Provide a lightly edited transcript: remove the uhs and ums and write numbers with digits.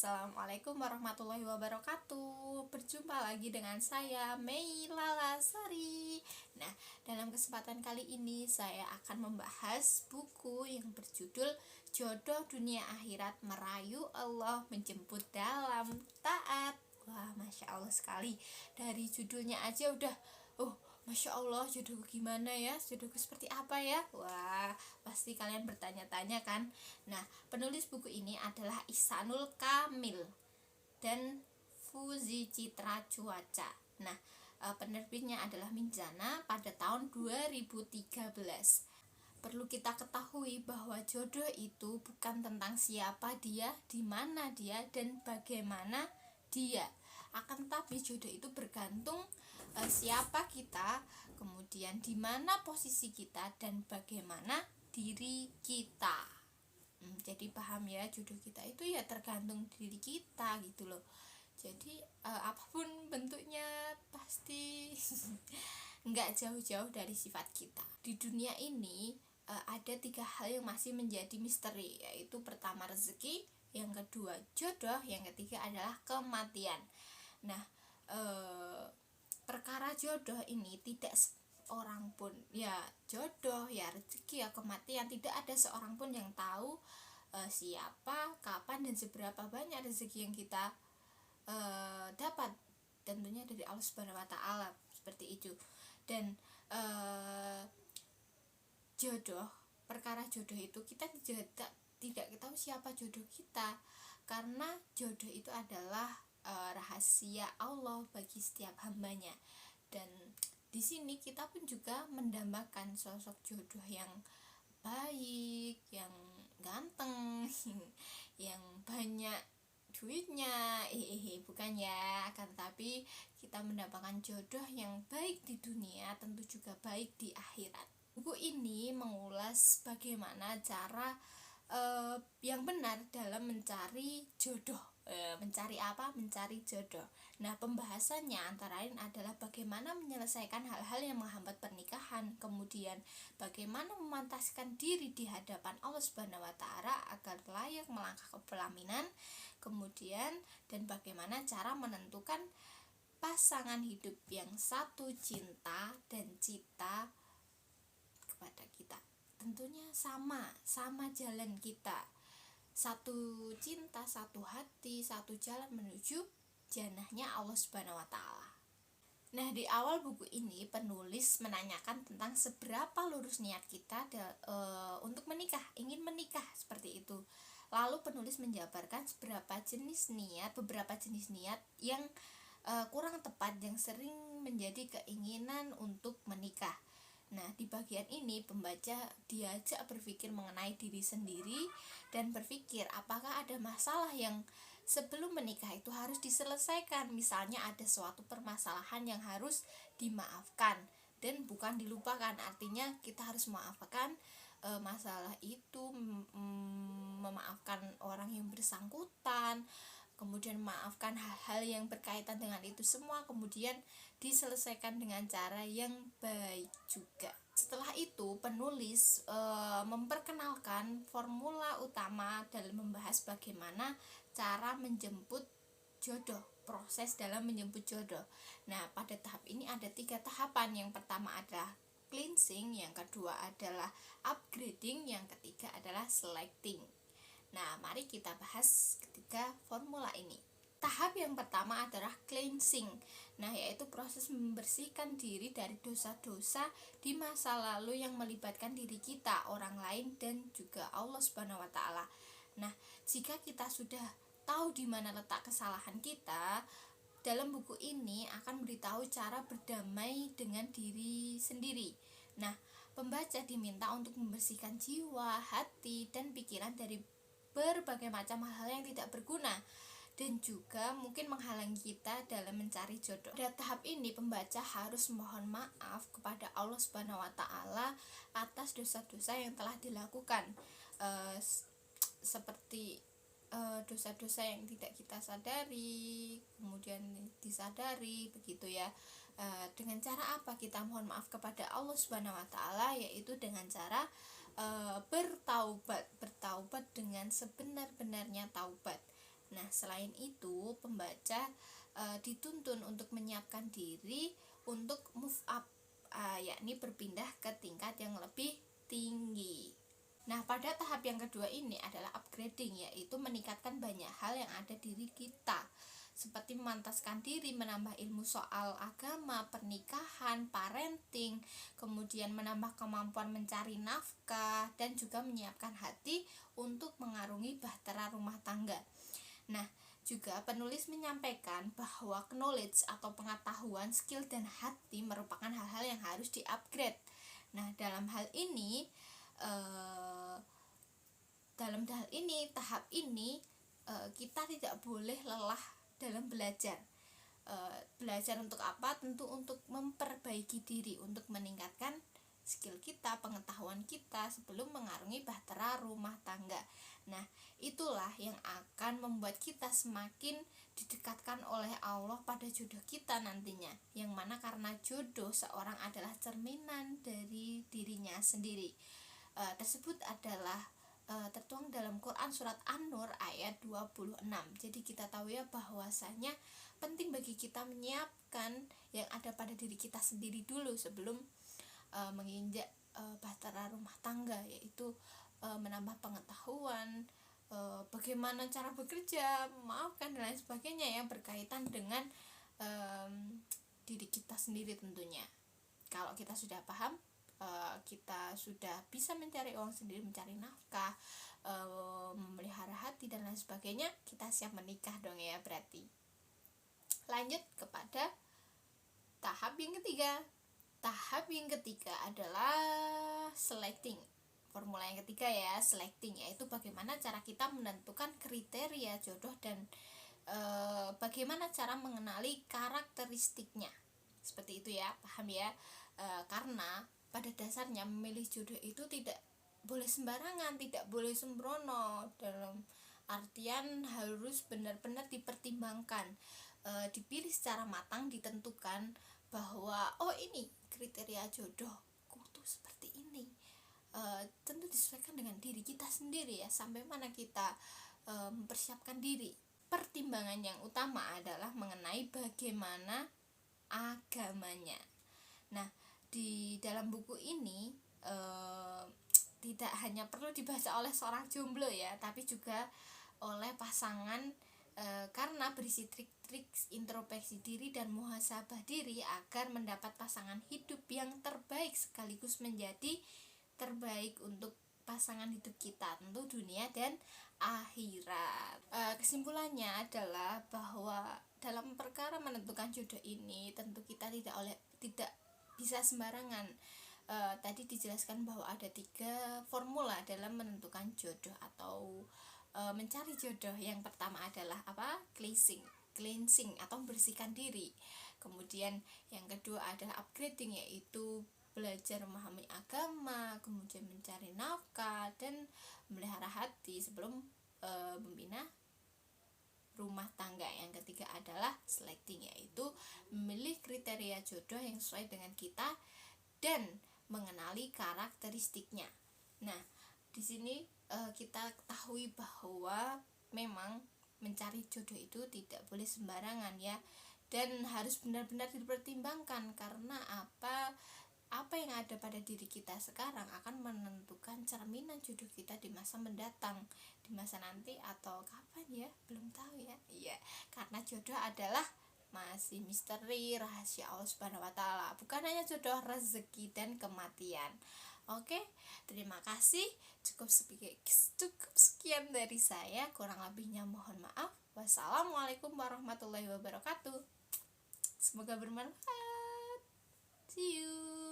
Assalamualaikum warahmatullahi wabarakatuh. Berjumpa lagi dengan saya Mei Lalasari. Nah, dalam kesempatan kali ini saya akan membahas buku yang berjudul Jodoh Dunia Akhirat Merayu Allah Menjemput Dalam Taat. Wah, Masya Allah sekali. Dari judulnya aja udah Masya Allah, jodohku gimana ya? Jodohku seperti apa ya? Wah, pasti kalian bertanya-tanya kan? Nah, penulis buku ini adalah Ihsanul Kamil dan Fuzi Citra Cuaca. Nah, penerbitnya adalah Minjana pada tahun 2013. Perlu kita ketahui bahwa jodoh itu bukan tentang siapa dia, di mana dia, dan bagaimana dia. Akan tetapi jodoh itu bergantung siapa kita, kemudian di mana posisi kita, dan bagaimana diri kita. Jadi paham ya, jodoh kita itu ya tergantung diri kita gitu loh. Jadi apapun bentuknya pasti nggak jauh-jauh dari sifat kita. Di dunia ini ada 3 hal yang masih menjadi misteri, yaitu pertama rezeki, yang kedua jodoh, yang ketiga adalah kematian. Nah, perkara jodoh ini tidak orang pun, ya jodoh, ya rezeki, ya kematian, tidak ada seorang pun yang tahu siapa, kapan, dan seberapa banyak rezeki yang kita dapat. Tentunya dari Allah Subhanahu wa Ta'ala, seperti itu. Dan jodoh, perkara jodoh itu kita tidak tahu siapa jodoh kita, karena jodoh itu adalah rahasia Allah bagi setiap hambanya. Dan di sini kita pun juga mendambakan sosok jodoh yang baik, yang ganteng, yang banyak duitnya, bukan ya, akan tetapi kita mendapatkan jodoh yang baik di dunia, tentu juga baik di akhirat. Buku ini mengulas bagaimana cara yang benar dalam mencari jodoh. Mencari apa? Mencari jodoh. Nah, pembahasannya antara lain adalah bagaimana menyelesaikan hal-hal yang menghambat pernikahan, kemudian bagaimana memantaskan diri di hadapan Allah Subhanahu wa Ta'ala agar layak melangkah ke pelaminan, kemudian dan bagaimana cara menentukan pasangan hidup yang satu cinta dan cita kepada kita. Tentunya sama jalan kita, satu cinta, satu hati, satu jalan menuju jannahnya Allah Subhanahu wa Ta'ala. Nah, di awal buku ini penulis menanyakan tentang seberapa lurus niat kita untuk menikah, ingin menikah, seperti itu. Lalu penulis menjabarkan beberapa jenis niat yang kurang tepat, yang sering menjadi keinginan untuk menikah. Nah, di bagian ini pembaca diajak berpikir mengenai diri sendiri dan berpikir apakah ada masalah yang sebelum menikah itu harus diselesaikan. Misalnya ada suatu permasalahan yang harus dimaafkan dan bukan dilupakan. Artinya kita harus memaafkan masalah itu, memaafkan orang yang bersangkutan, kemudian memaafkan hal-hal yang berkaitan dengan itu semua, kemudian diselesaikan dengan cara yang baik juga. Setelah itu penulis memperkenalkan formula utama dalam membahas bagaimana cara menjemput jodoh, proses dalam menjemput jodoh. Nah, pada tahap ini ada 3 tahapan. Yang pertama adalah cleansing, yang kedua adalah upgrading, yang ketiga adalah selecting. Nah, mari kita bahas ketiga formula ini. Tahap yang pertama adalah cleansing. Nah, yaitu proses membersihkan diri dari dosa-dosa di masa lalu yang melibatkan diri kita, orang lain, dan juga Allah Subhanahu wa Ta'ala. Nah, jika kita sudah tahu di mana letak kesalahan kita, dalam buku ini akan beritahu cara berdamai dengan diri sendiri. Nah, pembaca diminta untuk membersihkan jiwa, hati, dan pikiran dari berbagai macam hal-hal yang tidak berguna dan juga mungkin menghalangi kita dalam mencari jodoh. Pada tahap ini pembaca harus mohon maaf kepada Allah Subhanahu wa Ta'ala atas dosa-dosa yang telah dilakukan, seperti dosa-dosa yang tidak kita sadari, kemudian disadari, begitu ya. Dengan cara apa kita mohon maaf kepada Allah Subhanahu wa Ta'ala? Yaitu dengan cara bertaubat dengan sebenar-benarnya taubat. Nah, selain itu pembaca dituntun untuk menyiapkan diri untuk move up, yakni berpindah ke tingkat yang lebih tinggi. Nah, pada tahap yang kedua ini adalah upgrading, yaitu meningkatkan banyak hal yang ada di diri kita, seperti memantaskan diri, menambah ilmu soal agama, pernikahan, parenting, kemudian menambah kemampuan mencari nafkah, dan juga menyiapkan hati untuk mengarungi bahtera rumah tangga. Nah, juga penulis menyampaikan bahwa knowledge atau pengetahuan, skill, dan hati merupakan hal-hal yang harus di-upgrade. Nah, dalam hal ini, tahap ini kita tidak boleh lelah dalam belajar. Belajar untuk apa? Tentu untuk memperbaiki diri, untuk meningkatkan skill kita, pengetahuan kita sebelum mengarungi bahtera rumah tangga. Nah, itulah yang akan membuat kita semakin didekatkan oleh Allah pada jodoh kita nantinya, yang mana karena jodoh seorang adalah cerminan dari dirinya sendiri. Tersebut adalah tertuang dalam Quran surat An-Nur ayat 26. Jadi kita tahu ya bahwasanya penting bagi kita menyiapkan yang ada pada diri kita sendiri dulu sebelum menginjak bahtera rumah tangga, yaitu menambah pengetahuan, bagaimana cara bekerja, memaafkan, dan lain sebagainya yang berkaitan dengan diri kita sendiri tentunya. Kalau kita sudah paham, kita sudah bisa mencari uang sendiri, mencari nafkah, memelihara hati, dan lain sebagainya, kita siap menikah dong ya berarti. Lanjut kepada tahap yang ketiga. Tahap yang ketiga adalah selecting. Formula yang ketiga ya, selecting, yaitu bagaimana cara kita menentukan kriteria jodoh dan bagaimana cara mengenali karakteristiknya. Seperti itu ya, paham ya? Karena pada dasarnya memilih jodoh itu tidak boleh sembarangan, tidak boleh sembrono, dalam artian harus benar-benar dipertimbangkan, dipilih secara matang, ditentukan bahwa oh ini kriteria jodohku tuh seperti ini. Tentu disesuaikan dengan diri kita sendiri ya, sampai mana kita mempersiapkan diri. Pertimbangan yang utama adalah mengenai bagaimana agamanya. Nah, di dalam buku ini tidak hanya perlu dibaca oleh seorang jomblo ya, tapi juga oleh pasangan, karena berisi trik-trik introspeksi diri dan muhasabah diri agar mendapat pasangan hidup yang terbaik sekaligus menjadi terbaik untuk pasangan hidup kita, tentu dunia dan akhirat. Kesimpulannya adalah bahwa dalam perkara menentukan jodoh ini tentu kita tidak bisa sembarangan. Tadi dijelaskan bahwa ada 3 formula dalam menentukan jodoh atau mencari jodoh. Yang pertama adalah apa? Cleansing atau membersihkan diri. Kemudian yang kedua adalah upgrading, yaitu belajar memahami agama, kemudian mencari nafkah dan memelihara hati sebelum membina rumah tangga. Yang ketiga adalah selecting, yaitu memilih kriteria jodoh yang sesuai dengan kita dan mengenali karakteristiknya. Nah, di sini kita ketahui bahwa memang mencari jodoh itu tidak boleh sembarangan ya, dan harus benar-benar dipertimbangkan, karena apa yang ada pada diri kita sekarang akan menentukan cerminan jodoh kita di masa mendatang, di masa nanti atau kapan ya, belum tahu ya. Iya, karena jodoh adalah masih misteri rahasia Allah Subhanahu wa taala, bukan hanya jodoh, rezeki dan kematian. Oke, terima kasih. Cukup sekian dari saya, kurang lebihnya mohon maaf. Wassalamualaikum warahmatullahi wabarakatuh. Semoga bermanfaat. See you.